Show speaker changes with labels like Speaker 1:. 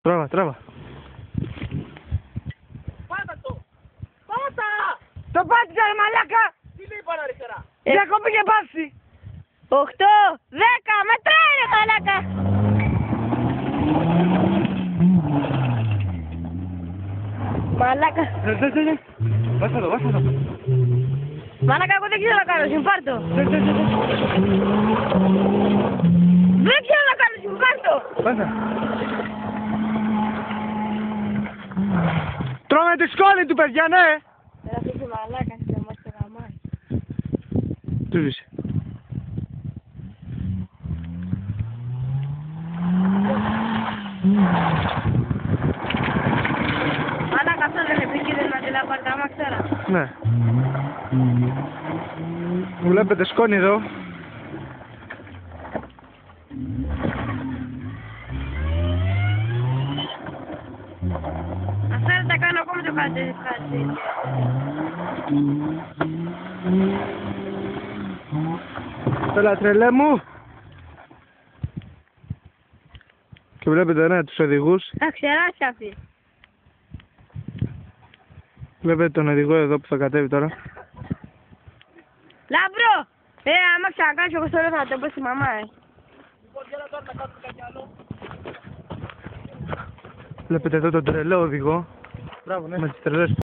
Speaker 1: Τράβα, τράβα.
Speaker 2: Πάτα το! Πάτα!
Speaker 3: Το πάτησα ρε μαλάκα!
Speaker 2: Τι λέει πάνω αριστερά?
Speaker 3: Διακόπη και πάυση!
Speaker 4: 8, 10, μετράει ρε μαλάκα! Μαλάκα.
Speaker 1: Βάσα το, βάσα το.
Speaker 4: Μαλάκα, εγώ δεν ξέρω να κάνω, συμπάρτο. Δεν ξέρω να κάνω, συμπάρτο.
Speaker 1: Βάσα. Τρώμε τη σκόνη του, παιδιά, ναι!
Speaker 4: Ρε αυτός ο μαλάκας και μας το γαμάει.
Speaker 1: Του σβήσε.
Speaker 4: Μαλάκα, αυτός δεν επικίνδυνε να τη λάβει τα μαξέρα.
Speaker 1: Ναι. Βλέπετε σκόνη εδώ.
Speaker 4: Αυτά δεν τα κάνω ακόμα το κάτι.
Speaker 1: Έλα τρελέ μου. Και βλέπετε ναι, τους οδηγούς.
Speaker 4: Θα ξεράσει αυτή.
Speaker 1: Βλέπετε τον οδηγό εδώ που θα κατέβει τώρα.
Speaker 4: Λάμπρο! Άμα ξανακάνεις εγώ στο λέω θα το πω στη μαμά,
Speaker 2: Λοιπόν, για να τώρα να κάνουμε κάτι άλλο.
Speaker 1: Βλέπετε εδώ τον τρελό οδηγό.
Speaker 2: Μπράβο, ναι.
Speaker 1: Με τις τρελές